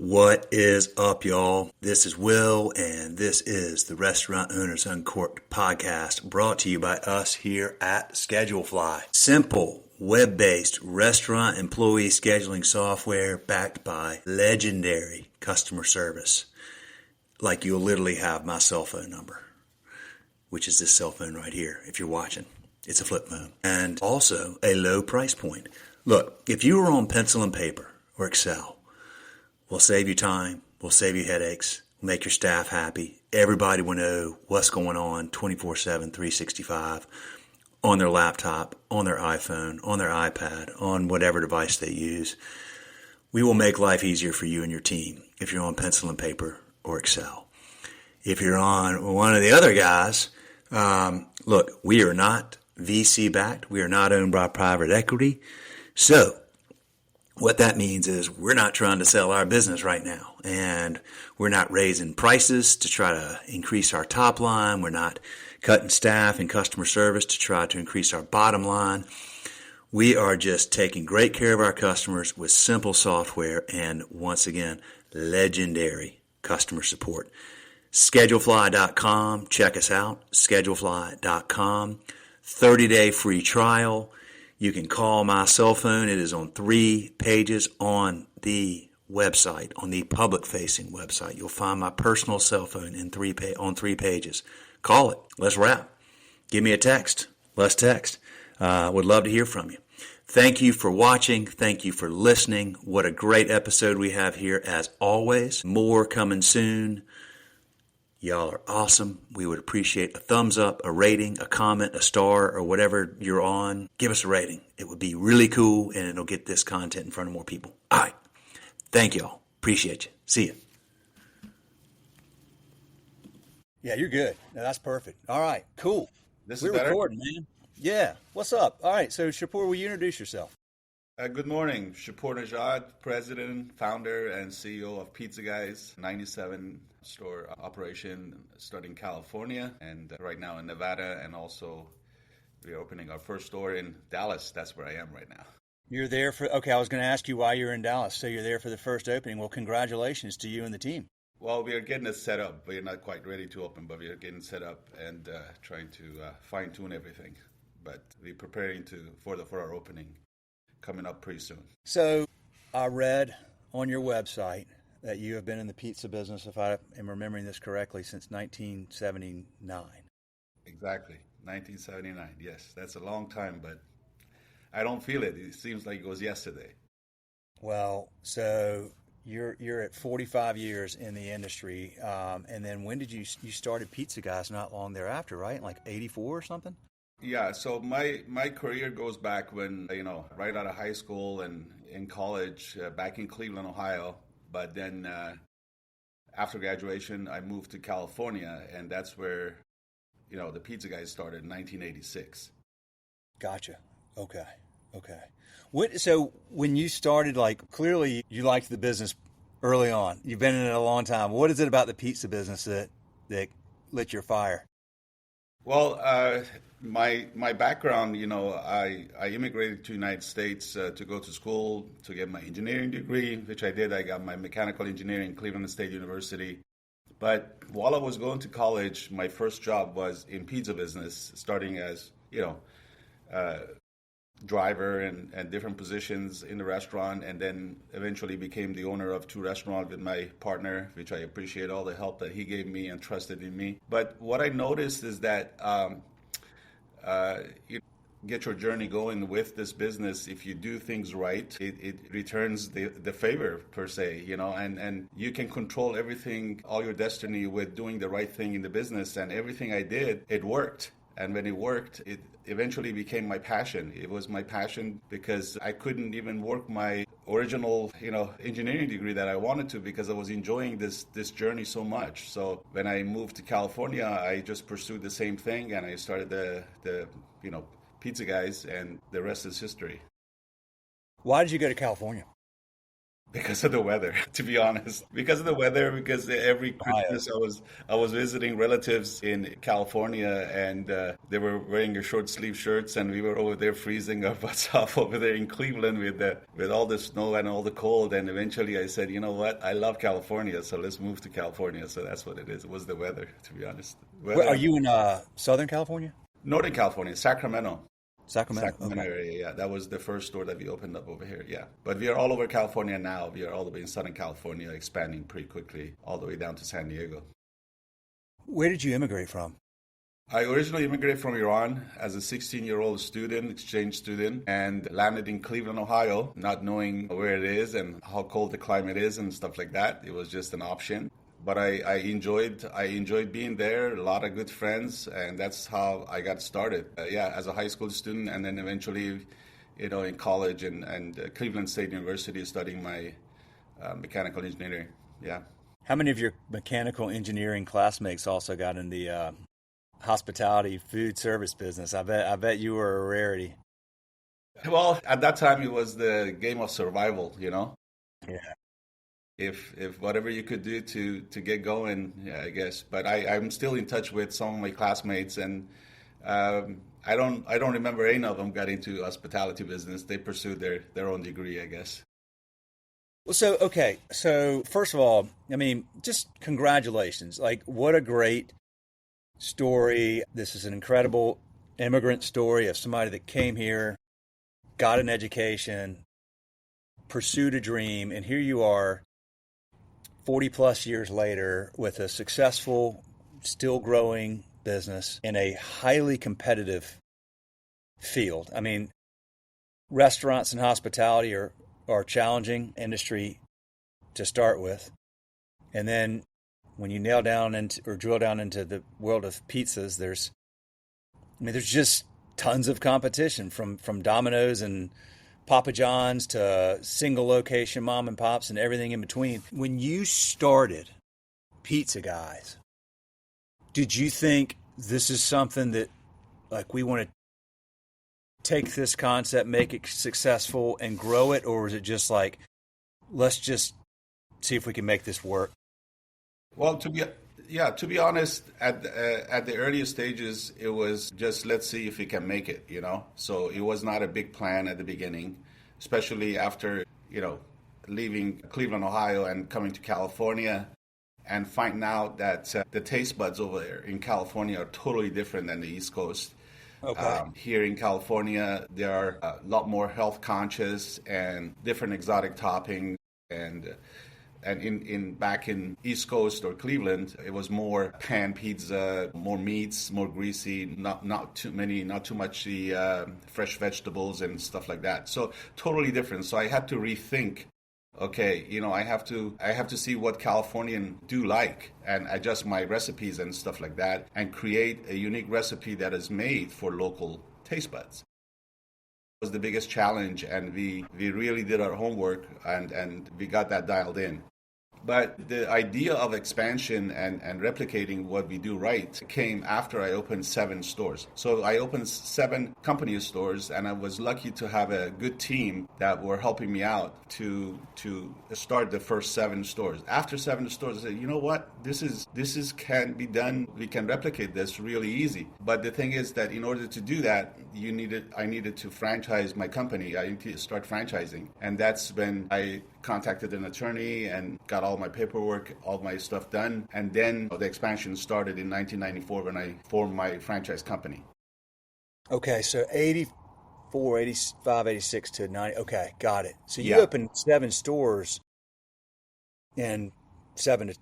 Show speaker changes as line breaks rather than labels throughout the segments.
What is up, y'all? This is Will, and this is the Restaurant Owners Uncorked podcast, brought to you by us here at Schedulefly. Simple, web-based restaurant employee scheduling software backed by legendary customer service. Like you'll literally have my cell phone number, which is this cell phone right here, if you're watching. It's a flip phone. And also a low price point. Look, if you were on pencil and paper or Excel, we'll save you time, we'll save you headaches, we'll make your staff happy. Everybody will know what's going on 24/7, 365 on their laptop, on their iPhone, on their iPad, on whatever device they use. We will make life easier for you and your team if you're on pencil and paper or Excel. If you're on one of the other guys, look, we are not VC backed. We are not owned by private equity. So what that means is we're not trying to sell our business right now, and we're not raising prices to try to increase our top line. We're not cutting staff and customer service to try to increase our bottom line. We are just taking great care of our customers with simple software and, once again, legendary customer support. Schedulefly.com. Check us out. Schedulefly.com. 30-day free trial. You can call my cell phone. It is on 3 pages on the website, on the public-facing website. You'll find my personal cell phone on 3 pages. Call it. Let's wrap. Give me a text. Let's text. Would love to hear from you. Thank you for watching. Thank you for listening. What a great episode we have here, as always. More coming soon. Y'all are awesome. We would appreciate a thumbs up, a rating, a comment, a star, or whatever you're on. Give us a rating. It would be really cool, and it'll get this content in front of more people. All right. Thank y'all. Appreciate you. See you. Yeah, you're good. No, that's perfect. All right. Cool.
We're recording,
man. Yeah. What's up? All right. So, Shahpour, will you introduce yourself?
Good morning. Shahpour Nejad, President, Founder, and CEO of Pizza Guys, 97 store operation starting in California and right now in Nevada, and also we're opening our first store in Dallas. That's where I am right now.
You're there for, okay, I was going to ask you why you're in Dallas. So you're there for the first opening. Well, congratulations to you and the team.
Well, we are getting it set up. We're not quite ready to open, but we are getting set up and trying to fine-tune everything. But we're preparing for our opening coming up pretty soon. So I read on your website that you have been in the pizza business, if I am remembering this correctly, since 1979. Exactly, 1979. Yes, that's a long time, but I don't feel it. It seems like it was yesterday.
Well, so you're at 45 years in the industry, and then when did you started Pizza Guys? Not long thereafter, right? Like 84 or something?
Yeah, so my career goes back when, right out of high school and in college, back in Cleveland, Ohio. But then after graduation, I moved to California, and that's where, the Pizza Guys started in 1986.
Gotcha. Okay. So when you started, clearly you liked the business early on. You've been in it a long time. What is it about the pizza business that lit your fire?
Well, my background, I immigrated to the United States to go to school to get my engineering degree, which I did. I got my mechanical engineering at Cleveland State University. But while I was going to college, my first job was in pizza business, starting as, driver and different positions in the restaurant, and then eventually became the owner of 2 restaurants with my partner, which I appreciate all the help that he gave me and trusted in me. But what I noticed is that you get your journey going with this business. If you do things right, it returns the favor, per se, and you can control everything, all your destiny, with doing the right thing in the business. And everything I did, it worked. And when it worked, it eventually became my passion. It was my passion because I couldn't even work my original, engineering degree that I wanted to, because I was enjoying this journey so much. So when I moved to California, I just pursued the same thing, and I started the Pizza Guys, and the rest is history.
Why did you go to California?
Because of the weather, to be honest. Because of the weather, because every Christmas I was visiting relatives in California, and they were wearing their short sleeve shirts, and we were over there freezing our butts off over there in Cleveland with all the snow and all the cold. And eventually I said, you know what? I love California, so let's move to California. So that's what it is. It was the weather, to be honest.
Where, are you in Southern California?
Northern California, Sacramento.
Sacramento okay.
Area, yeah. That was the first store that we opened up over here, yeah. But we are all over California now. We are all the way in Southern California, expanding pretty quickly, all the way down to San Diego.
Where did you immigrate from?
I originally immigrated from Iran as a 16-year-old student, exchange student, and landed in Cleveland, Ohio, not knowing where it is and how cold the climate is and stuff like that. It was just an option. But I enjoyed being there, a lot of good friends, and that's how I got started. As a high school student, and then eventually, in college and Cleveland State University studying my mechanical engineering. Yeah.
How many of your mechanical engineering classmates also got in the hospitality food service business? I bet you were a rarity.
Well, at that time, it was the game of survival,
Yeah.
If whatever you could do to get going, yeah, I guess. But I'm still in touch with some of my classmates, and I don't remember any of them got into hospitality business. They pursued their own degree, I guess.
Well, so first of all, I mean, just congratulations! Like, what a great story! This is an incredible immigrant story of somebody that came here, got an education, pursued a dream, and here you are 40 plus years later with a successful, still growing business in a highly competitive field. I mean, restaurants and hospitality are a challenging industry to start with. And then when you drill down into the world of pizzas, there's just tons of competition from Domino's and Papa John's to single location mom and pops and everything in between. When you started Pizza Guys, did you think this is something that, like, we want to take this concept, make it successful and grow it? Or was it just like, let's just see if we can make this work?
Well, to be honest, at the earliest stages, it was just, let's see if we can make it, So it was not a big plan at the beginning, especially after, leaving Cleveland, Ohio and coming to California and finding out that the taste buds over there in California are totally different than the East Coast.
Okay.
Here in California, there are a lot more health conscious and different exotic toppings, and back in East Coast or Cleveland, it was more pan pizza, more meats, more greasy, not too much fresh vegetables and stuff like that. So totally different. So I had to rethink. Okay, I have to see what Californians do like and adjust my recipes and stuff like that and create a unique recipe that is made for local taste buds. It was the biggest challenge, and we really did our homework and we got that dialed in. But the idea of expansion and replicating what we do right came after I opened 7 stores. So I opened 7 company stores, and I was lucky to have a good team that were helping me out to start the first 7 stores. After 7 stores, I said, you know what? This is can be done. We can replicate this really easy. But the thing is that in order to do that, I needed to franchise my company. I needed to start franchising, and that's when I contacted an attorney and got all my paperwork, all my stuff done. And then the expansion started in 1994 when I formed my franchise company.
Okay, so 84, 85, 86 to 90. Okay, got it. So you opened 7 stores in 7 to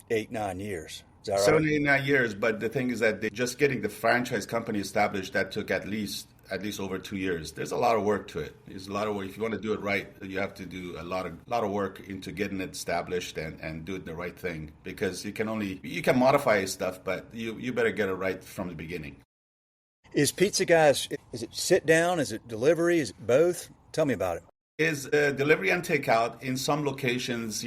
8, 9 years. Is that right?
7 to 9 years, but the thing is that just getting the franchise company established, that took at least over 2 years. There's a lot of work to it. There's a lot of work. If you want to do it right, you have to do a lot of work into getting it established and do it the right thing, because you can modify stuff, but you better get it right from the beginning.
Is Pizza Guys, is it sit down? Is it delivery? Is it both? Tell me about it.
is delivery and takeout. In some locations,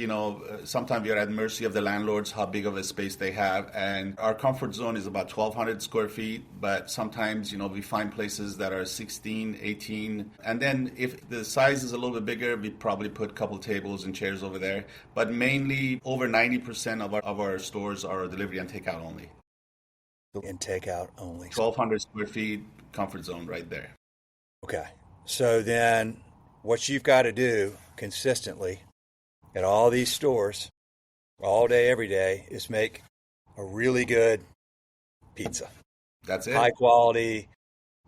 sometimes you're at mercy of the landlords, how big of a space they have. And our comfort zone is about 1,200 square feet. But sometimes, we find places that are 16, 18. And then if the size is a little bit bigger, we probably put a couple tables and chairs over there. But mainly over 90% of our stores are delivery and takeout only.
And takeout only.
1,200 square feet, comfort zone right there.
Okay. So then what you've got to do consistently at all these stores, all day, every day, is make a really good pizza.
That's it.
High quality,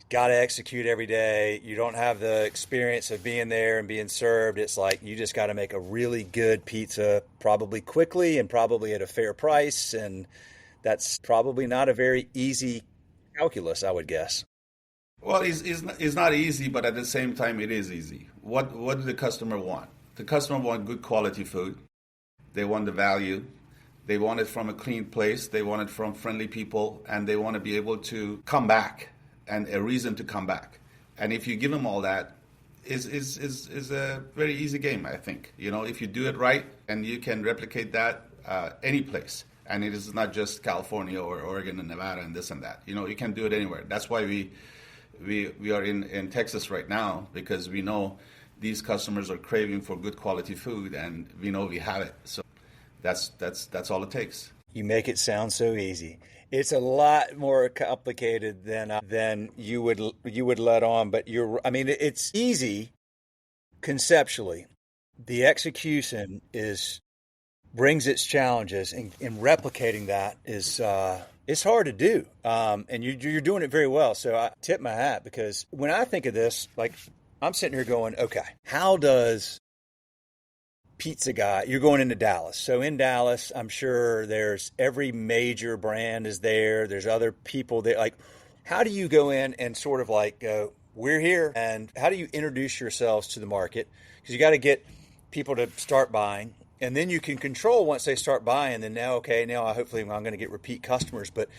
got to execute every day. You don't have the experience of being there and being served. It's like you just got to make a really good pizza, probably quickly and probably at a fair price. And that's probably not a very easy calculus, I would guess.
Well, it's not easy, but at the same time, it is easy. What do the customer want? The customer want good quality food. They want the value. They want it from a clean place. They want it from friendly people, and they want to be able to come back and a reason to come back. And if you give them all that, is a very easy game, I think. If you do it right and you can replicate that any place. And it is not just California or Oregon and Nevada and this and that. You can do it anywhere. That's why we are in Texas right now, because we know these customers are craving for good quality food, and we know we have it. So that's all it takes.
You make it sound so easy. It's a lot more complicated than you would let on. But it's easy conceptually. The execution brings its challenges, and replicating that is it's hard to do, and you're doing it very well. So I tip my hat, because when I think of this, like, I'm sitting here going, okay, how does Pizza Guy? You're going into Dallas, so in Dallas, I'm sure there's every major brand is there. There's other people there. Like, how do you go in and sort of like go, we're here, and how do you introduce yourselves to the market? Because you got to get people to start buying. And then you can control once they start buying. Then now hopefully I'm going to get repeat customers. But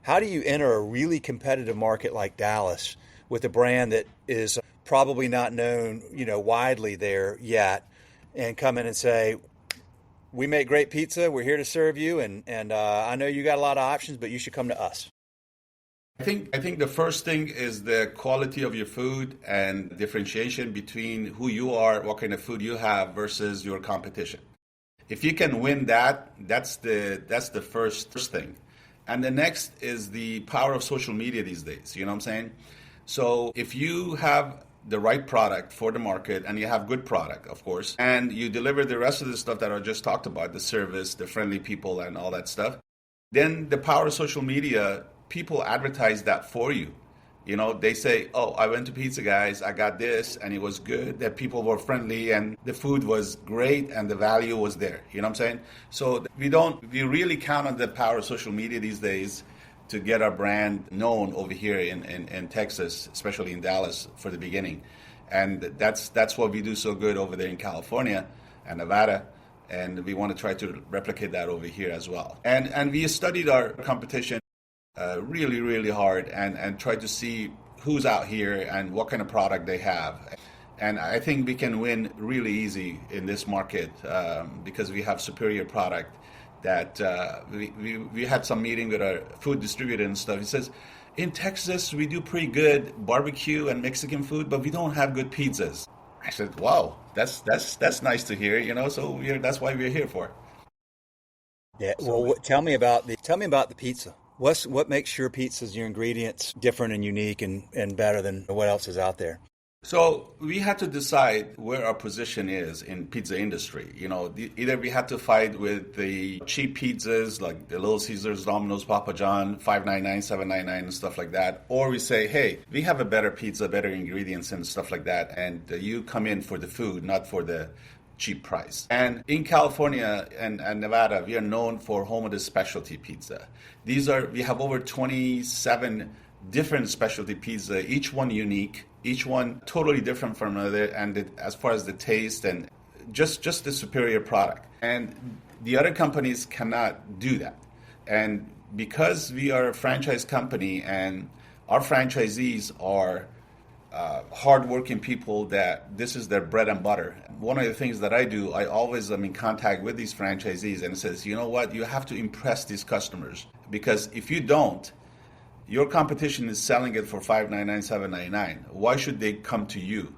how do you enter a really competitive market like Dallas with a brand that is probably not known, widely there yet, and come in and say, we make great pizza. We're here to serve you. And I know you got a lot of options, but you should come to us.
I think the first thing is the quality of your food and differentiation between who you are, what kind of food you have versus your competition. If you can win that, that's the first thing. And the next is the power of social media these days. You know what I'm saying? So if you have the right product for the market, and you have good product, of course, and you deliver the rest of the stuff that I just talked about, the service, the friendly people, and all that stuff, then the power of social media, people advertise that for you. They say, oh, I went to Pizza Guys, I got this, and it was good, that people were friendly, and the food was great, and the value was there. You know what I'm saying? So we really count on the power of social media these days to get our brand known over here in Texas, especially in Dallas for the beginning. And that's what we do so good over there in California and Nevada. And we want to try to replicate that over here as well. And we studied our competition really, really hard and try to see who's out here and what kind of product they have. And I think we can win really easy in this market because we have superior product that we had some meeting with our food distributor and stuff. He says, in Texas, we do pretty good barbecue and Mexican food, but we don't have good pizzas. I said, wow, that's nice to hear, so that's why we're here for.
Yeah, well, tell me about the pizza. What makes your pizzas, your ingredients, different and unique and better than what else is out there?
So we had to decide where our position is in pizza industry. Either we had to fight with the cheap pizzas like the Little Caesars, Domino's, Papa John, $5.99, $7.99 and stuff like that. Or we say, hey, we have a better pizza, better ingredients and stuff like that. And you come in for the food, not for the cheap price. And in California and Nevada, we are known for home of the specialty pizza. We have over 27 different specialty pizza, each one unique, each one totally different from another, and as far as the taste and just the superior product. And the other companies cannot do that. And because we are a franchise company and our franchisees are hardworking people that this is their bread and butter. One of the things that I do, I always am in contact with these franchisees and says, you know what, you have to impress these customers, because if you don't, your competition is selling it for $5.99, $7.99. Why should they come to you?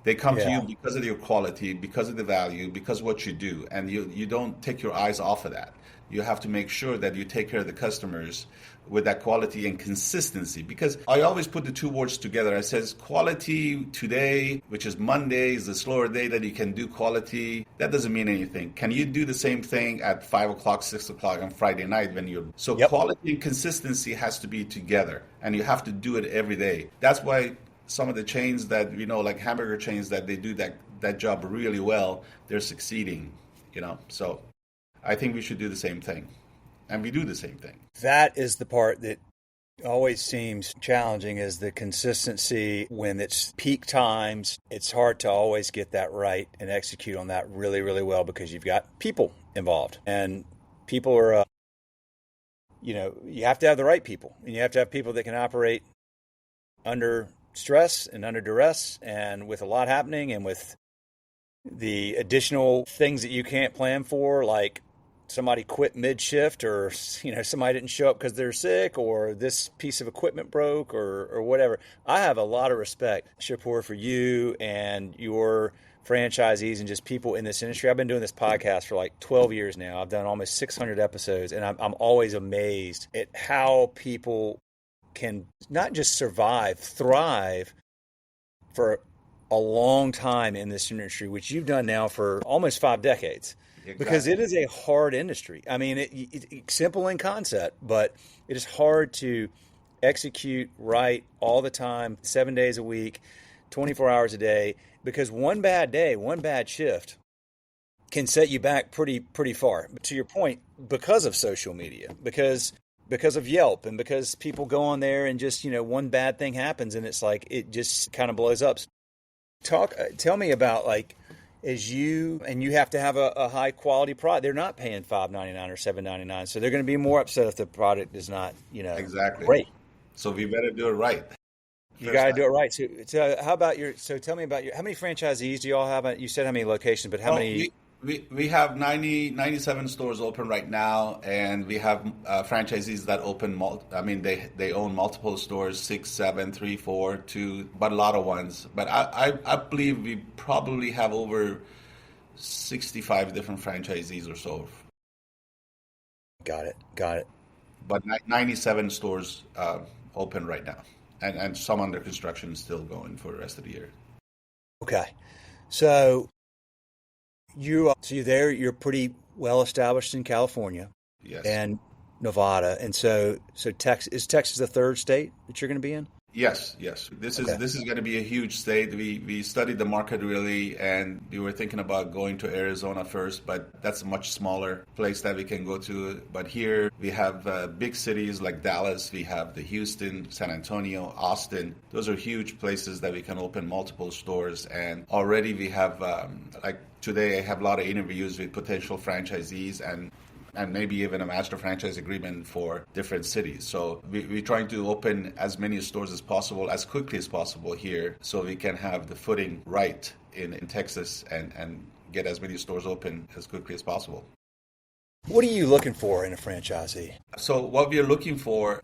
They come to you because of your quality, because of the value, because of what you do, and you don't take your eyes off of that. You have to make sure that you take care of the customers with that quality and consistency, because I always put the two words together. I says quality today, which is Monday, is the slower day that you can do quality. That doesn't mean anything. Can you do the same thing at 5 o'clock, 6 o'clock on Friday night when you're... So quality and consistency has to be together, and you have to do it every day. That's why some of the chains that, like hamburger chains, that they do that job really well, they're succeeding, So I think we should do the same thing. And we do the same thing.
That is the part that always seems challenging, is the consistency. When it's peak times, it's hard to always get that right and execute on that really, really well, because you've got people involved. And people are, you have to have the right people. And you have to have people that can operate under stress and under duress and with a lot happening and with the additional things that you can't plan for, like somebody quit mid-shift, or somebody didn't show up because they're sick, or this piece of equipment broke, or whatever. I have a lot of respect, Shahpour, for you and your franchisees and just people in this industry. I've been doing this podcast for like 12 years now. I've done almost 600 episodes, and I'm always amazed at how people can not just survive, thrive for a long time in this industry, which you've done now for almost 5 decades. Exactly. Because it is a hard industry. I mean, it's simple in concept, but it is hard to execute right all the time, 7 days a week, 24 hours a day, because one bad day, one bad shift can set you back pretty far. But to your point, because of social media, because of Yelp, and because people go on there and just, one bad thing happens and it's like it just kind of blows up. Tell me about, like, as you have to have a high quality product. They're not paying $5.99 or $7.99, so they're going to be more upset if the product is not,
exactly
great.
So we better do it right.
You got to do it right. So how about tell me about how many franchisees do you all have? You said how many locations, but how many?
We have 97 stores open right now, and we have franchisees that open. They own multiple stores, 6, 7, 3, 4, 2, but a lot of ones. But I believe we probably have over 65 different franchisees or so.
Got it.
But 97 stores open right now, and some under construction still going for the rest of the year.
Okay, so. You're there. You're pretty well established in California,
yes,
and Nevada, and so Texas. Is Texas the third state that you're going to be in?
Yes. This is going to be a huge state. We studied the market really, and we were thinking about going to Arizona first, but that's a much smaller place that we can go to. But here we have big cities like Dallas. We have the Houston, San Antonio, Austin. Those are huge places that we can open multiple stores. And already we have today I have a lot of interviews with potential franchisees and maybe even a master franchise agreement for different cities. So we're trying to open as many stores as possible, as quickly as possible here, so we can have the footing right in Texas and get as many stores open as quickly as possible.
What are you looking for in a franchisee?
So what we are looking for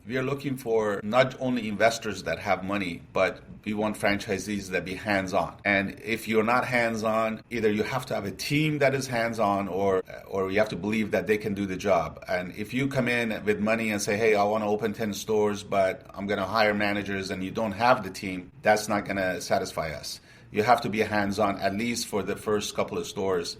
not only investors that have money, but we want franchisees that be hands-on. And if you're not hands-on, either you have to have a team that is hands-on, or you have to believe that they can do the job. And if you come in with money and say, hey, I want to open 10 stores, but I'm going to hire managers, and you don't have the team, that's not going to satisfy us. You have to be hands-on, at least for the first couple of stores.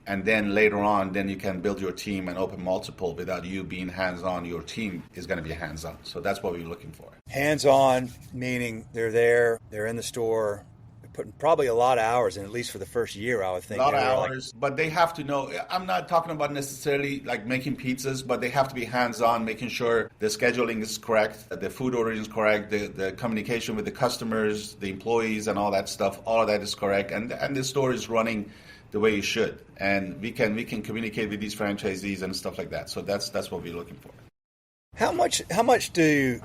And then later on, then you can build your team and open multiple without you being hands-on. Your team is going to be hands-on. So that's what we're looking for.
Hands-on, meaning they're there, they're in the store, they're putting probably a lot of hours in, at least for the first year, I would think.
A lot of hours, but they have to know. I'm not talking about necessarily like making pizzas, but they have to be hands-on, making sure the scheduling is correct, the food ordering is correct, the communication with the customers, the employees, and all that stuff. All of that is correct, and the store is running the way you should, and we can communicate with these franchisees and stuff like that. So that's what we're looking for.
How much do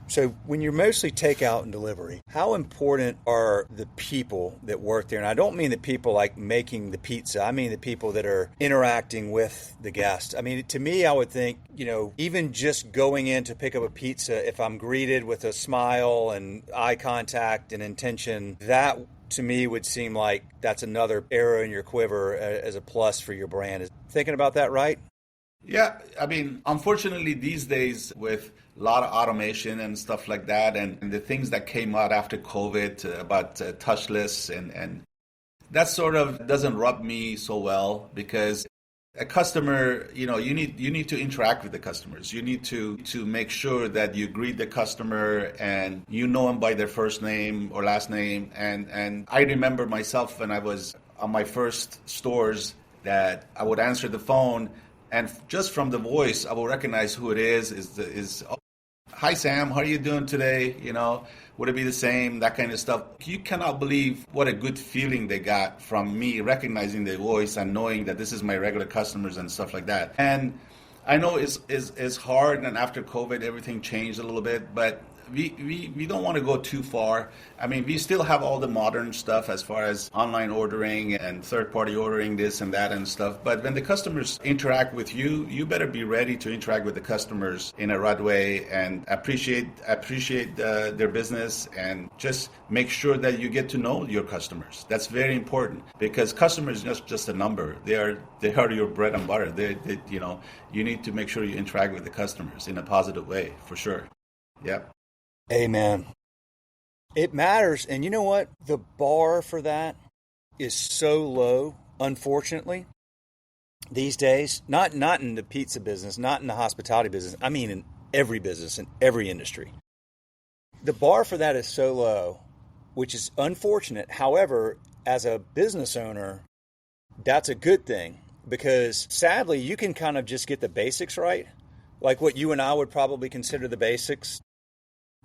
So when you're mostly takeout and delivery, how important are the people that work there? And I don't mean the people like making the pizza. I mean the people that are interacting with the guests. I mean, to me, I would think, even just going in to pick up a pizza, if I'm greeted with a smile and eye contact and intention, that to me would seem like that's another arrow in your quiver as a plus for your brand. Thinking about that right?
Yeah, I mean, unfortunately, these days with a lot of automation and stuff like that, and the things that came out after COVID about touchless, and that sort of doesn't rub me so well, because a customer, you need to interact with the customers. You need to make sure that you greet the customer and you know them by their first name or last name. And I remember myself when I was on my first stores that I would answer the phone, and just from the voice, I will recognize who it is oh, hi Sam, how are you doing today? Would it be the same? That kind of stuff. You cannot believe what a good feeling they got from me recognizing their voice and knowing that this is my regular customers and stuff like that. And I know it's hard, and after COVID, everything changed a little bit, but we don't want to go too far. I mean, we still have all the modern stuff as far as online ordering and third-party ordering, this and that and stuff. But when the customers interact with you, you better be ready to interact with the customers in a right way and appreciate their business, and just make sure that you get to know your customers. That's very important, because customers are just a number. They are your bread and butter. You need to make sure you interact with the customers in a positive way, for sure. Yep.
Amen. It matters. And you know what? The bar for that is so low, unfortunately, these days. Not in the pizza business, not in the hospitality business. I mean, in every business, in every industry. The bar for that is so low, which is unfortunate. However, as a business owner, that's a good thing, because sadly, you can kind of just get the basics right. Like what you and I would probably consider the basics.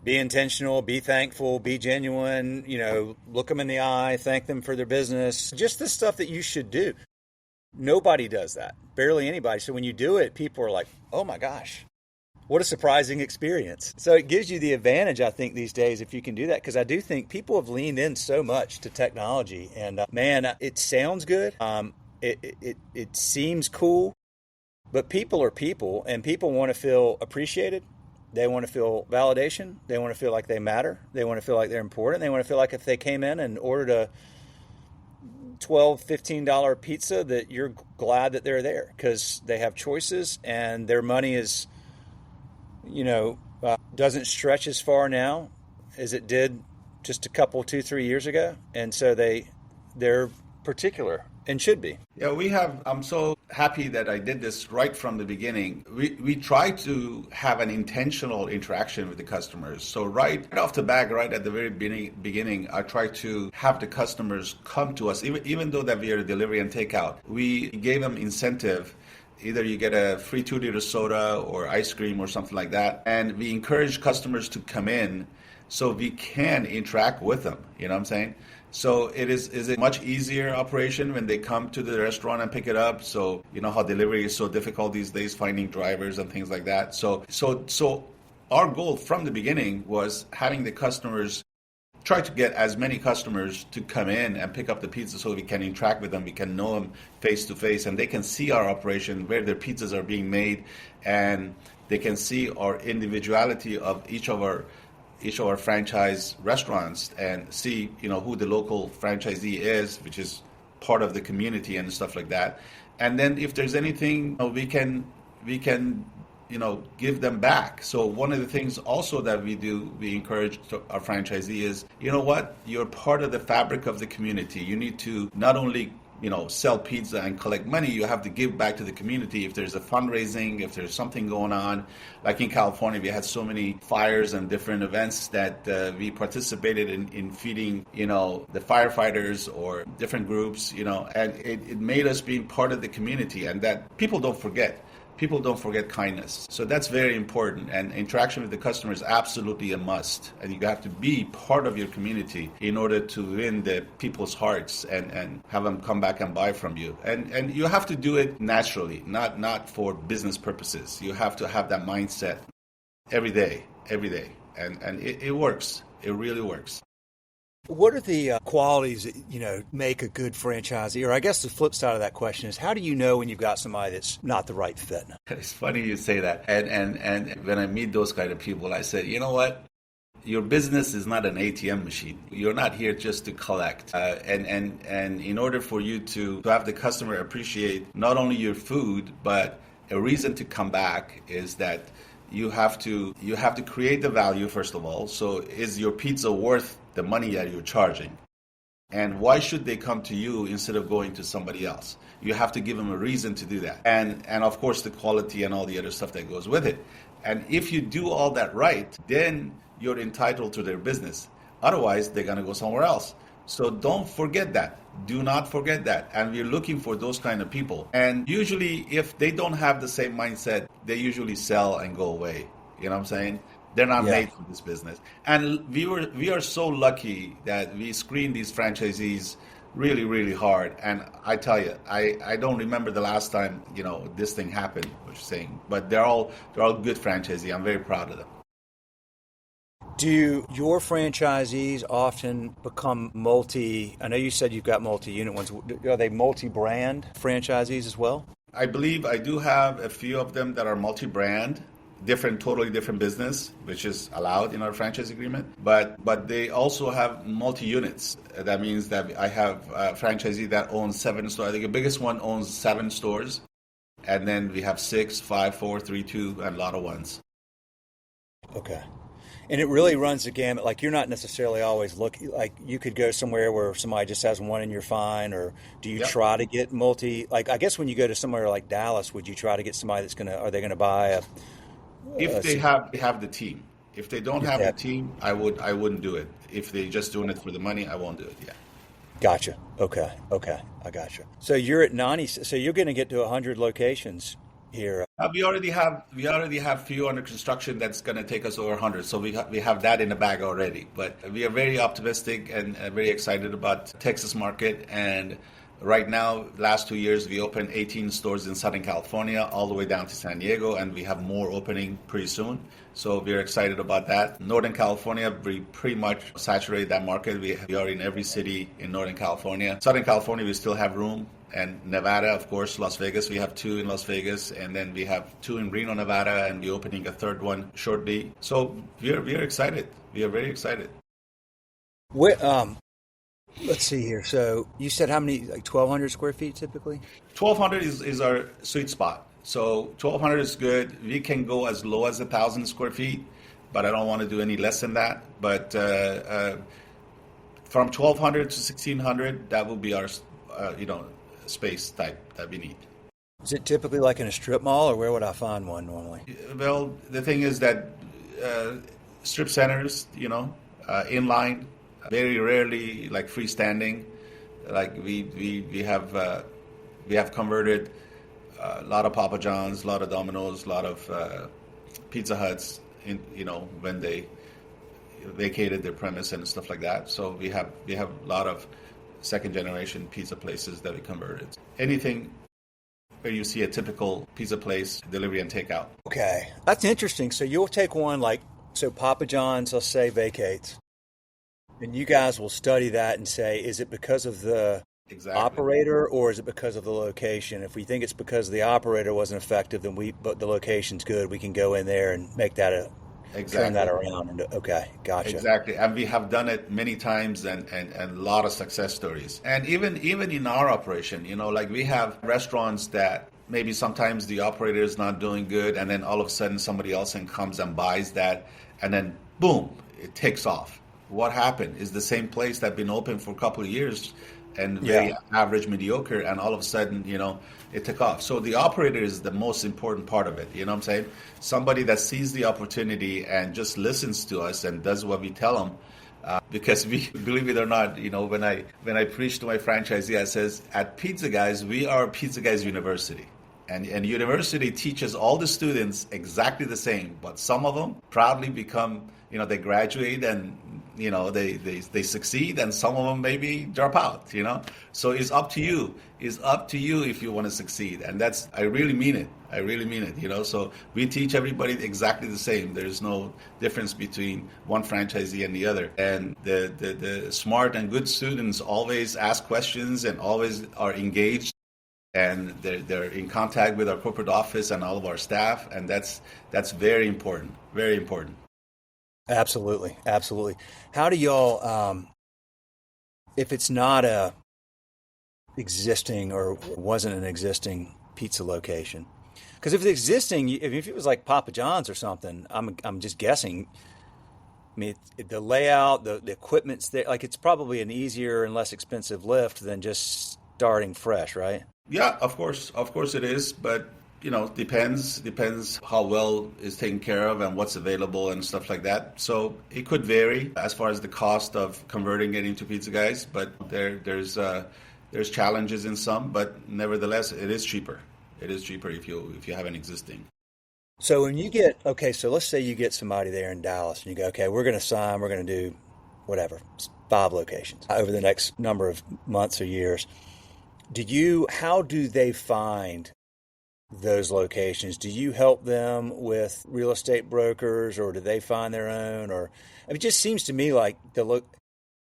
Be intentional, be thankful, be genuine, look them in the eye, thank them for their business. Just the stuff that you should do. Nobody does that. Barely anybody. So when you do it, people are like, oh my gosh, what a surprising experience. So it gives you the advantage, I think, these days if you can do that, because I do think people have leaned in so much to technology. And man, it sounds good. It seems cool. But people are people, and people want to feel appreciated. They want to feel validation. They want to feel like they matter. They want to feel like they're important. They want to feel like if they came in and ordered a $12, $15 pizza, that you're glad that they're there, because they have choices and their money is, doesn't stretch as far now as it did just a couple, 2-3 years ago. And so they're particular, and should be.
Yeah, I'm so happy that I did this right from the beginning. We try to have an intentional interaction with the customers. So right off the bat, right at the very beginning, I try to have the customers come to us, even though that we are delivery and takeout. We gave them incentive. Either you get a free 2-liter soda or ice cream or something like that. And we encourage customers to come in so we can interact with them. You know what I'm saying? So is a much easier operation when they come to the restaurant and pick it up. So you know how delivery is so difficult these days, finding drivers and things like that. So our goal from the beginning was having the customers, try to get as many customers to come in and pick up the pizza so we can interact with them, we can know them face to face, and they can see our operation, where their pizzas are being made, and they can see our individuality of each of our franchise restaurants, and see who the local franchisee is, which is part of the community and stuff like that. And then if there's anything we can give them back. So one of the things also that we do, we encourage our franchisee is, you're part of the fabric of the community. You need to not only sell pizza and collect money, you have to give back to the community. If there's a fundraising, if there's something going on, like in California, we had so many fires and different events that we participated in feeding, the firefighters or different groups, and it made us being part of the community, and that people don't forget. People don't forget kindness. So that's very important. And interaction with the customer is absolutely a must. And you have to be part of your community in order to win the people's hearts and have them come back and buy from you. And you have to do it naturally, not for business purposes. You have to have that mindset every day. And it works. It really works.
What are the qualities that, make a good franchisee? Or I guess the flip side of that question is, how do you know when you've got somebody that's not the right fit?
It's funny you say that. And when I meet those kind of people, I said, you know what? Your business is not an ATM machine. You're not here just to collect. And in order for you to have the customer appreciate not only your food, but a reason to come back is that you have to create the value, first of all. So is your pizza worth the money that you're charging? And why should they come to you instead of going to somebody else? You have to give them a reason to do that. And of course the quality and all the other stuff that goes with it. And if you do all that right, then you're entitled to their business. Otherwise, they're going to go somewhere else. So don't forget that. Do not forget that. And we're looking for those kind of people. And usually, if they don't have the same mindset, they usually sell and go away. You know what I'm saying? They're not made for this business. And we are so lucky that we screen these franchisees really, really hard. And I tell you, I don't remember the last time, this thing happened, what you're saying. But they're all good franchisees. I'm very proud of them.
Do your franchisees often become I know you said you've got multi-unit ones. Are they multi-brand franchisees as well?
I believe I do have a few of them that are multi-brand, totally different business, which is allowed in our franchise agreement. But they also have multi-units. That means that I have a franchisee that owns 7 stores. I think the biggest one owns 7 stores. And then we have 6, 5, 4, 3, 2, and a lot of ones.
Okay. And it really runs the gamut. Like, you're not necessarily always looking, like you could go somewhere where somebody just has one and you're fine, or do you try to get I guess when you go to somewhere like Dallas, would you try to get somebody are they going to buy
if they have the team. If they don't have the team, I wouldn't do it. If they're just doing it for the money, I won't do it. Yeah.
Gotcha. Okay. I gotcha. So you're at 90, so you're going to get to 100 locations here.
We already have few under construction that's going to take us over 100. So we have that in the bag already. But we are very optimistic and very excited about Texas market. And right now, last 2 years, we opened 18 stores in Southern California, all the way down to San Diego, and we have more opening pretty soon. So we're excited about that. Northern California, we pretty much saturated that market. We are in every city in Northern California. Southern California, we still have room. And Nevada, of course, Las Vegas. We have 2 in Las Vegas, and then we have 2 in Reno, Nevada, and we're opening a 3rd one shortly. So we are excited. We are very excited.
Let's see here. So you said how many? Like 1,200 square feet typically?
1,200 is our sweet spot. So 1,200 is good. We can go as low as 1,000 square feet, but I don't want to do any less than that. But from 1,200 to 1,600, that will be our space type that we need.
Is it typically like in a strip mall, or where would I find one normally?
Well, the thing is that strip centers, inline, very rarely like freestanding. Like we have converted a lot of Papa John's, a lot of Domino's, a lot of Pizza Huts, when they vacated their premise and stuff like that. So we have a lot of second generation pizza places that we converted. Anything where you see a typical pizza place, delivery and takeout.
Okay, that's interesting. So you'll take one so Papa John's, let's say, vacates, and you guys will study that and say, is it because of the operator or is it because of the location? If we think it's because the operator wasn't effective, but the location's good, we can go in there and make that turn that around. Okay, gotcha.
Exactly, and we have done it many times and a lot of success stories. And even in our operation, like we have restaurants that maybe sometimes the operator is not doing good, and then all of a sudden somebody else comes and buys that, and then boom, it takes off. What happened is the same place that been open for a couple of years and very average, mediocre, and all of a sudden, it took off. So the operator is the most important part of it. You know what I'm saying? Somebody that sees the opportunity and just listens to us and does what we tell them. Because we, believe it or not, when I preach to my franchisee, I says, at Pizza Guys, we are Pizza Guys University. And university teaches all the students exactly the same, but some of them proudly become, they graduate and they succeed, and some of them maybe drop out. So it's up to you. It's up to you if you want to succeed, and I really mean it. I really mean it. So we teach everybody exactly the same. There's no difference between one franchisee and the other. And the smart and good students always ask questions and always are engaged, and they're in contact with our corporate office and all of our staff, and that's very important. Very important.
Absolutely. Absolutely. How do y'all, if it's not a existing or wasn't an existing pizza location, because if it's existing, if it was like Papa John's or something, I'm just guessing. I mean, the layout, the equipment's there. Like, it's probably an easier and less expensive lift than just starting fresh, right?
Yeah, of course it is, but depends how well is taken care of and what's available and stuff like that. So it could vary as far as the cost of converting it into Pizza Guys, but there's challenges in some, but nevertheless, it is cheaper. It is cheaper if you have an existing.
So when you so let's say you get somebody there in Dallas and you go, okay, we're going to do whatever, 5 locations over the next number of months or years. How do they find those locations? Do you help them with real estate brokers, or do they find their own? Or it just seems to me like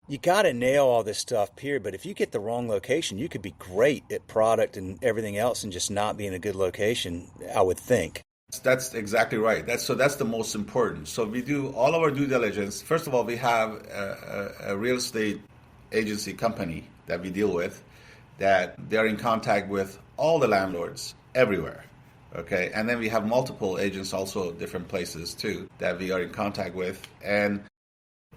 you got to nail all this stuff, period. But if you get the wrong location, you could be great at product and everything else and just not be in a good location, I would think.
That's exactly right. That's the most important. So we do all of our due diligence. First of all, we have a real estate agency company that we deal with, that they're in contact with all the landlords everywhere. Okay. And then we have multiple agents also different places too that we are in contact with. And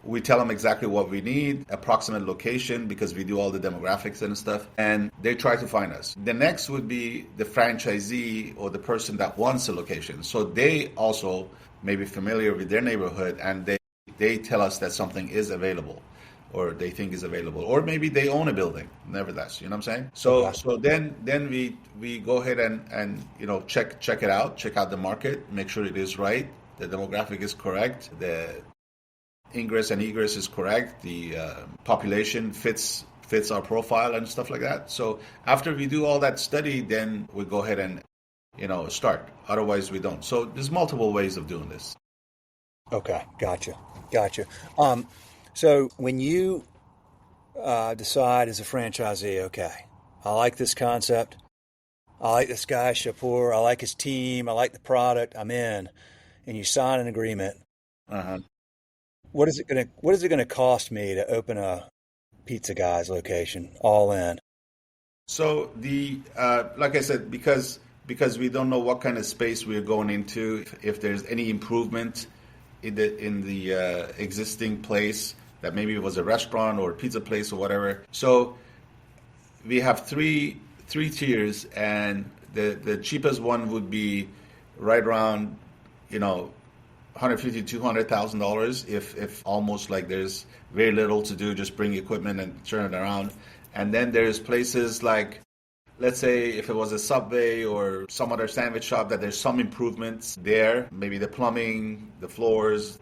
we tell them exactly what we need, approximate location, because we do all the demographics and stuff, and they try to find us. The next would be the franchisee or the person that wants a location. So they also may be familiar with their neighborhood, and they tell us that something is available, or they think is available, or maybe they own a building. Nevertheless, you know what I'm saying? So then we go ahead and check it out, check out the market, make sure it is right, the demographic is correct, the ingress and egress is correct, the population fits our profile and stuff like that. So after we do all that study, then we go ahead and start. Otherwise we don't. So there's multiple ways of doing this.
Okay, gotcha. So when you decide as a franchisee, okay, I like this concept, I like this guy Shahpour, I like his team, I like the product, I'm in, and you sign an agreement. What is it going to cost me to open a Pizza Guys location, all in?
So like I said, because we don't know what kind of space we're going into, if there's any improvement in the existing place, that maybe it was a restaurant or a pizza place or whatever. So we have three tiers, and the cheapest one would be right around $150,000 to $200,000 if almost like there's very little to do, just bring equipment and turn it around. And then there's places like, let's say if it was a Subway or some other sandwich shop, that there's some improvements there, maybe the plumbing, the floors,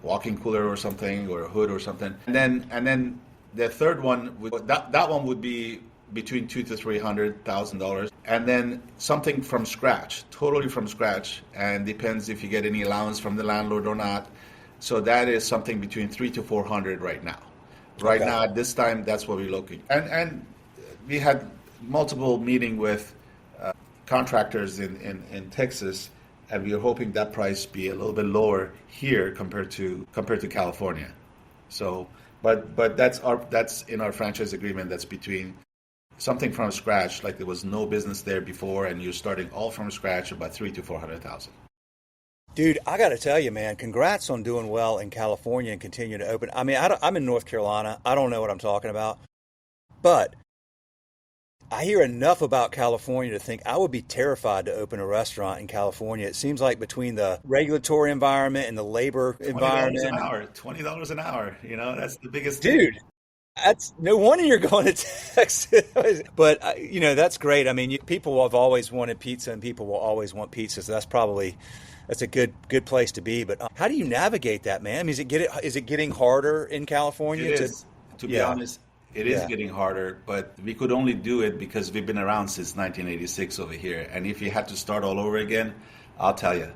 walk-in cooler or something, or a hood or something. And then the third one that one would be between $200,000 to $300,000, and then something from scratch, totally from scratch, and depends if you get any allowance from the landlord or not. So that is something between $300,000 to $400,000 right now. Right now, at this time, that's what we're looking. And we had multiple meeting with contractors in Texas, and we are hoping that price be a little bit lower here compared to California. So, but that's in our franchise agreement. That's between something from scratch, like there was no business there before, and you're starting all from scratch, about $300,000 to $400,000.
Dude, I got to tell you, man, congrats on doing well in California and continuing to open. I mean, I'm in North Carolina. I don't know what I'm talking about, but I hear enough about California to think I would be terrified to open a restaurant in California. It seems like between the regulatory environment and the labor environment.
$20 an hour. That's the biggest
dude.
thing.
That's no wonder you're going to Texas. But that's great. I mean, people have always wanted pizza, and people will always want pizza. So that's a good place to be. But how do you navigate that, man? I mean, is it getting harder in
It
California?
is, to be
Yeah,
honest, it is
yeah,
getting harder, but we could only do it because we've been around since 1986 over here. And if you had to start all over again, I'll tell you,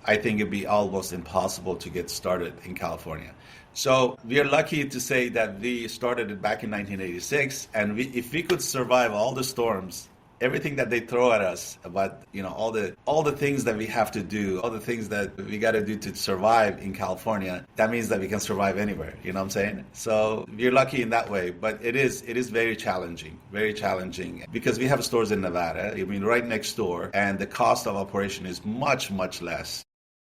I think it'd be almost impossible to get started in California. So we are lucky to say that we started it back in 1986, and if we could survive all the storms, everything that they throw at us about all the things that we have to do, all the things that we got to do to survive in California, that means that we can survive anywhere. You know what I'm saying? So we're lucky in that way, but it is very challenging because we have stores in Nevada. I mean, right next door, and the cost of operation is much less.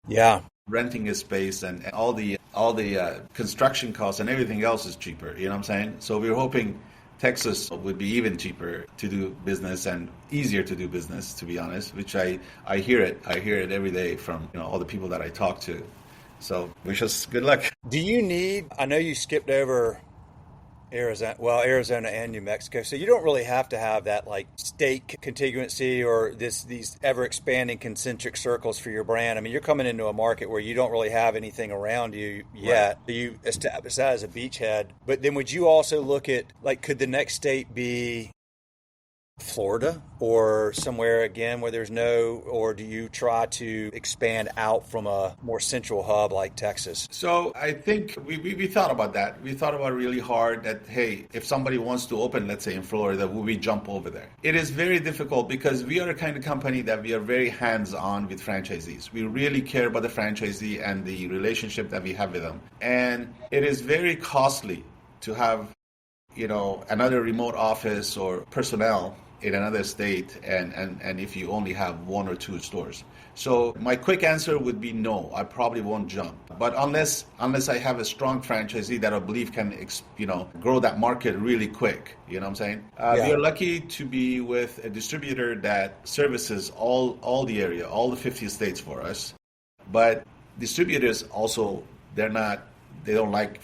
yeah.
Renting a space and all the construction costs and everything else is cheaper. You know what I'm saying? So we're hoping Texas would be even cheaper to do business and easier to do business, to be honest. Which I hear it every day from all the people that I talk to. So wish us good luck.
Do you need? I know you skipped over Arizona and New Mexico. So you don't really have to have that like state contiguency or these ever expanding concentric circles for your brand. I mean, you're coming into a market where you don't really have anything around you yet.
Right.
So you establish that as a beachhead. But then would you also look at like, could the next state be Florida or somewhere again where there's or do you try to expand out from a more central hub like Texas?
So I think we thought about that. We thought about it really hard that, hey, if somebody wants to open, let's say in Florida, will we jump over there? It is very difficult because we are a kind of company that we are very hands-on with franchisees. We really care about the franchisee and the relationship that we have with them. And it is very costly to have another remote office or personnel in another state and if you only have one or two stores. So my quick answer would be no, I probably won't jump. But unless I have a strong franchisee that I believe can grow that market really quick, you know what I'm saying?
Yeah.
We are lucky to be with a distributor that services all the area, all the 50 states for us. But distributors also, they don't like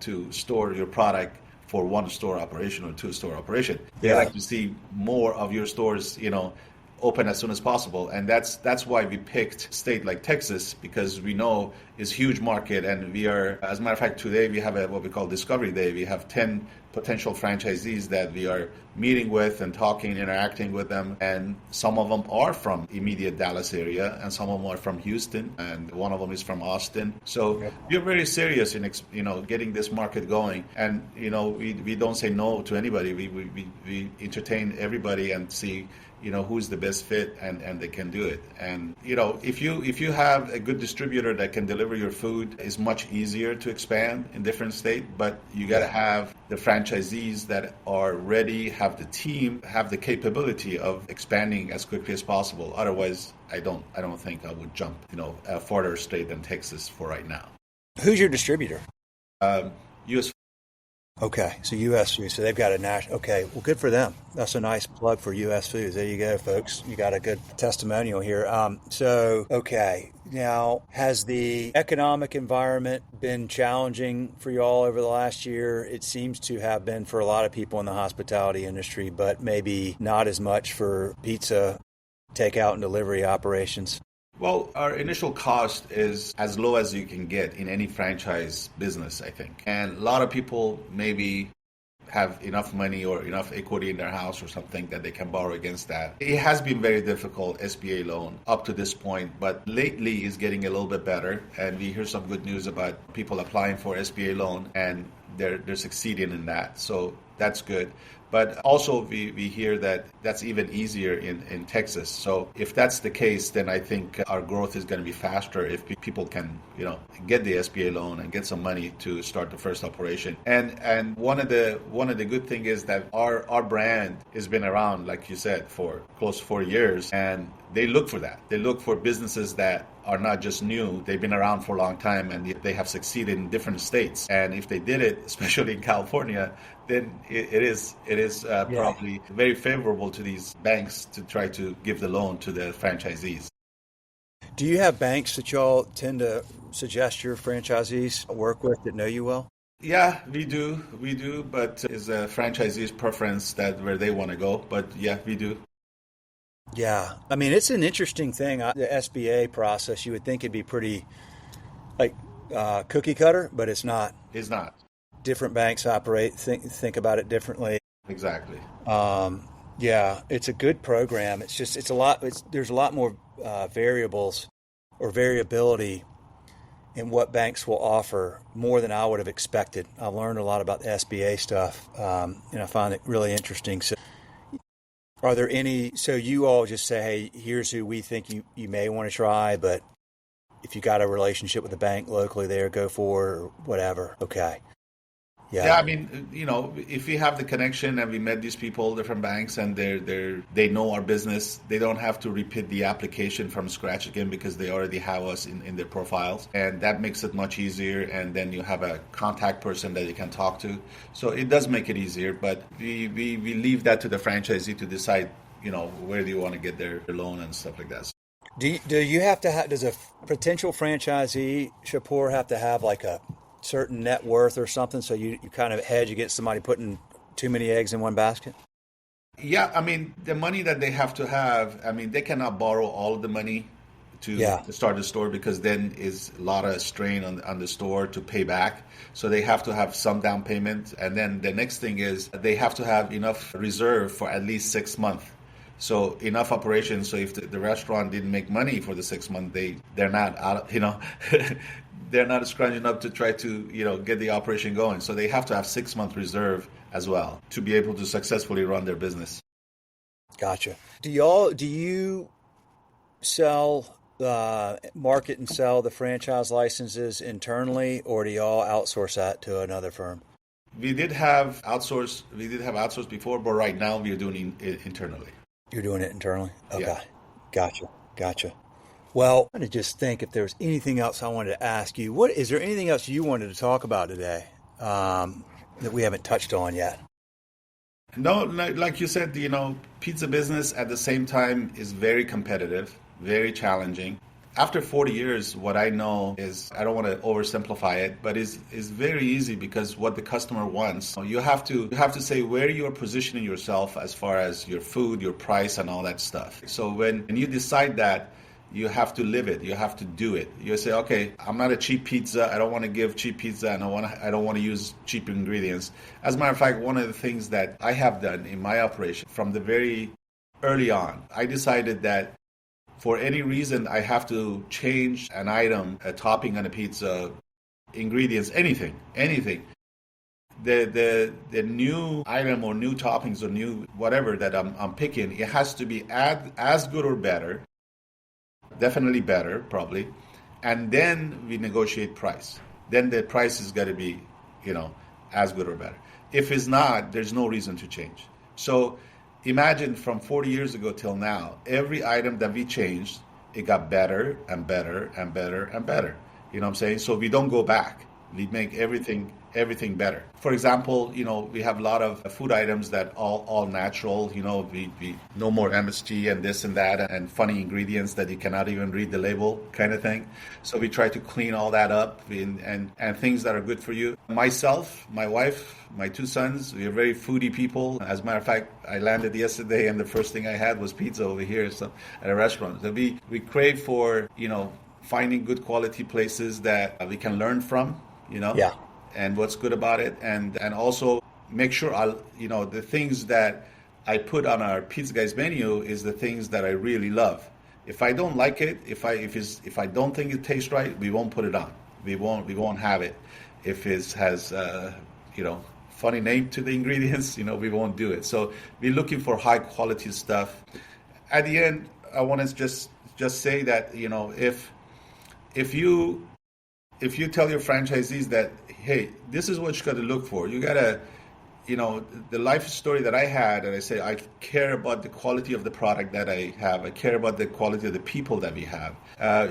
to store your product for one store operation or two store operation. They like to see more of your stores, open as soon as possible. And that's why we picked state like Texas, because we know it's huge market. And we are, as a matter of fact, today we have what we call Discovery Day. We have 10 potential franchisees that we are meeting with and talking, interacting with them. And some of them are from immediate Dallas area, and some of them are from Houston, and one of them is from Austin. So we're very serious in getting this market going. And we don't say no to anybody. We entertain everybody and see who's the best fit and they can do it. And if you have a good distributor that can deliver your food, it's much easier to expand in different states. But you got to have the franchisees that are ready, have the team, have the capability of expanding as quickly as possible. Otherwise, I don't think I would jump a farther state than Texas for right now.
Who's your distributor?
U.S.
Okay, so U.S. Foods. So they've got a national. Okay, well, good for them. That's a nice plug for U.S. Foods. There you go, folks. You got a good testimonial here. Okay. Now, has the economic environment been challenging for you all over the last year? It seems to have been for a lot of people in the hospitality industry, but maybe not as much for pizza takeout and delivery operations.
Well, our initial cost is as low as you can get in any franchise business, I think. And a lot of people maybe have enough money or enough equity in their house or something that they can borrow against that. It has been very difficult, SBA loan, up to this point, but lately is getting a little bit better. And we hear some good news about people applying for SBA loan, and they're succeeding in that. So that's good. But also we hear that that's even easier in Texas. So if that's the case, then I think our growth is going to be faster if people can, get the SBA loan and get some money to start the first operation. And one of the good thing is that our brand has been around, like you said, for close to 4 years, and they look for that. They look for businesses that are not just new. They've been around for a long time, and they have succeeded in different states. And if they did it, especially in California, then it is probably very favorable to these banks to try to give the loan to the franchisees.
Do you have banks that y'all tend to suggest your franchisees work with that know you well?
Yeah, we do, but it's a franchisee's preference that where they want to go. But yeah, we do.
Yeah, I mean it's an interesting thing. The SBA process, you would think it'd be pretty like cookie cutter, but it's not.
It's not.
Different banks operate, think about it differently.
Exactly.
Yeah, it's a good program. It's just it's a lot. There's a lot more variables or variability in what banks will offer more than I would have expected. I've learned a lot about the SBA stuff, and I find it really interesting. So, are there any? So you all just say, hey, here's who we think you may want to try, but if you got a relationship with the bank locally there, go for it or whatever. Okay.
Yeah,
Yeah.
I mean, if we have the connection and we met these people, different banks, and they know our business, they don't have to repeat the application from scratch again because they already have us in their profiles, and that makes it much easier. And then you have a contact person that you can talk to, so it does make it easier. But we leave that to the franchisee to decide, where do you want to get their loan and stuff like that.
Do you have to have? Does a potential franchisee, Shahpour, have to have like a certain net worth or something, so you kind of hedge against somebody putting too many eggs in one basket?
Yeah, I mean, the money that they have to have, I mean, they cannot borrow all of the money to start the store because then is a lot of strain on the store to pay back. So they have to have some down payment. And then the next thing is they have to have enough reserve for at least 6 months. So enough operations. So if the restaurant didn't make money for the 6 months, they're not out, they're not scrounging up to try to, get the operation going. So they have to have 6 month reserve as well to be able to successfully run their business.
Gotcha. Do you sell, market and sell the franchise licenses internally, or do y'all outsource that to another firm?
We did have outsource. We did have outsourced before, but right now we are doing it internally.
You're doing it internally? Okay.
Yeah.
Gotcha. Well, I'm going to just think if there was anything else I wanted to ask you. Is there anything else you wanted to talk about today that we haven't touched on yet?
No, like you said, pizza business at the same time is very competitive, very challenging. After 40 years, what I know is, I don't want to oversimplify it, but is very easy because what the customer wants, you have to say where you are positioning yourself as far as your food, your price, and all that stuff. So when you decide that, you have to live it. You have to do it. You say, okay, I'm not a cheap pizza. I don't want to give cheap pizza, and I don't want to use cheap ingredients. As a matter of fact, one of the things that I have done in my operation from the very early on, I decided that for any reason I have to change an item, a topping on a pizza, ingredients, anything. The new item or new toppings or new whatever that I'm picking, it has to be as good or better. Definitely better, probably. And then we negotiate price. Then the price is got to be, as good or better. If it's not, there's no reason to change. So imagine from 40 years ago till now, every item that we changed, it got better and better and better and better. You know what I'm saying? So we don't go back. We make everything better. For example, we have a lot of food items that all natural. We no more MSG and this and that and funny ingredients that you cannot even read the label kind of thing. So we try to clean all that up and things that are good for you. Myself, my wife, my two sons, we are very foodie people. As a matter of fact, I landed yesterday and the first thing I had was pizza over here at a restaurant. So we crave for, finding good quality places that we can learn from,
Yeah.
and what's good about it, and also make sure the things that I put on our Pizza Guys menu is the things that I really love. If I don't like it, if I don't think it tastes right, we won't put it on. We won't have it. If it has funny name to the ingredients, we won't do it. So we're looking for high quality stuff. At the end, I want to just say that if you tell your franchisees that, hey, this is what you got to look for. You got to, the life story that I had, and I say, I care about the quality of the product that I have. I care about the quality of the people that we have.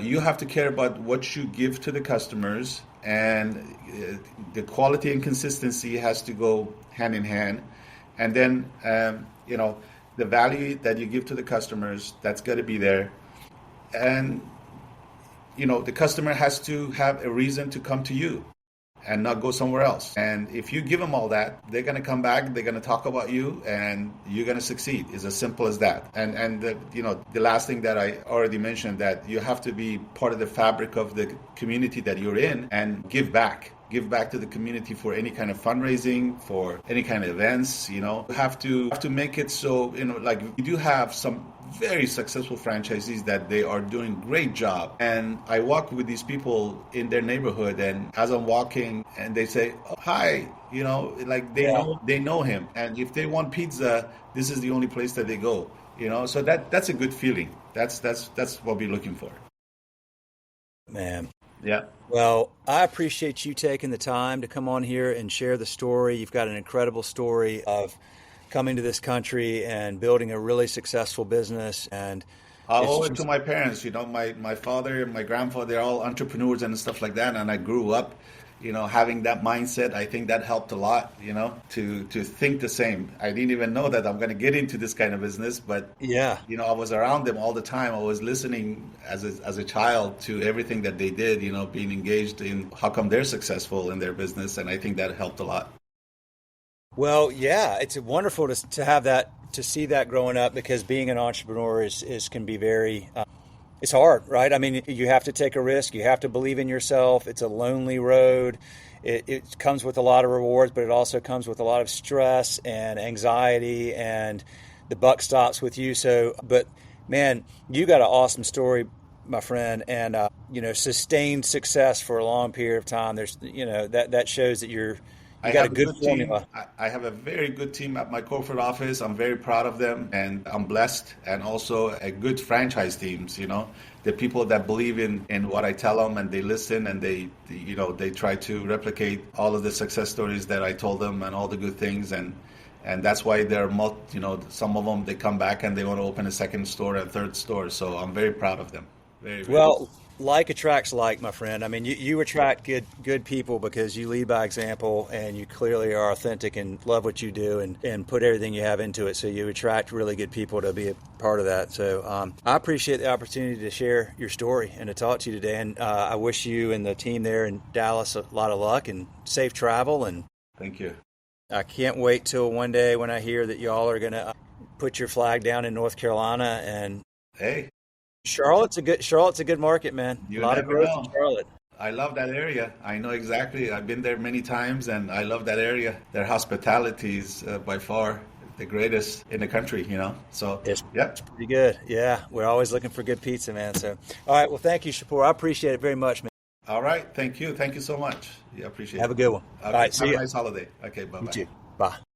You have to care about what you give to the customers, and the quality and consistency has to go hand in hand. And then, the value that you give to the customers, that's got to be there. And the customer has to have a reason to come to you. and not go somewhere else. And if you give them all that, they're going to come back, they're going to talk about you, and you're going to succeed. It's as simple as that. And the last thing that I already mentioned, that you have to be part of the fabric of the community that you're in and give back. Give back to the community for any kind of fundraising, for any kind of events. You have to make it so, like we do have some very successful franchisees that they are doing great job. And I walk with these people in their neighborhood, and as I'm walking, and they say, oh, hi, like they know him. And if they want pizza, this is the only place that they go. So that's a good feeling. That's what we're looking for.
Man.
Yeah.
Well, I appreciate you taking the time to come on here and share the story. You've got an incredible story of coming to this country and building a really successful business. And
I owe it to my parents. My father and my grandfather, they're all entrepreneurs and stuff like that. And I grew up, having that mindset. I think that helped a lot, to think the same. I didn't even know that I'm going to get into this kind of business, but
yeah,
I was around them all the time. I was listening as a child to everything that they did, being engaged in how come they're successful in their business. And I think that helped a lot.
Well, yeah, it's wonderful to have that, to see that growing up, because being an entrepreneur can be very, it's hard, right? I mean, you have to take a risk. You have to believe in yourself. It's a lonely road. It comes with a lot of rewards, but it also comes with a lot of stress and anxiety, and the buck stops with you. So, but man, you got an awesome story, my friend, and, sustained success for a long period of time. There's, that shows that you got a good formula.
I have a very good team at my corporate office. I'm very proud of them, and I'm blessed. And also a good franchise teams, the people that believe in what I tell them, and they listen, and they try to replicate all of the success stories that I told them and all the good things. And that's why they're, some of them, they come back and they want to open a second store and third store. So I'm very proud of them. Very, very
well. Like attracts like, my friend. I mean, you attract good people because you lead by example, and you clearly are authentic and love what you do, and put everything you have into it. So you attract really good people to be a part of that. So I appreciate the opportunity to share your story and to talk to you today. And I wish you and the team there in Dallas a lot of luck and safe travel. And
thank you.
I can't wait till one day when I hear that y'all are going to put your flag down in North Carolina. And
hey.
Charlotte's a good market, man. A lot of growth in Charlotte.
I love that area. I know exactly. I've been there many times, and I love that area. Their hospitality is by far the greatest in the country, So
it's pretty good. Yeah, we're always looking for good pizza, man. So, all right. Well, thank you, Shahpour. I appreciate it very much, man.
All right. Thank you. Thank you so much. Yeah, appreciate it.
Have a good one.
Okay.
All right. See you.
Have a nice holiday. Okay. Bye-bye.
You too. Bye.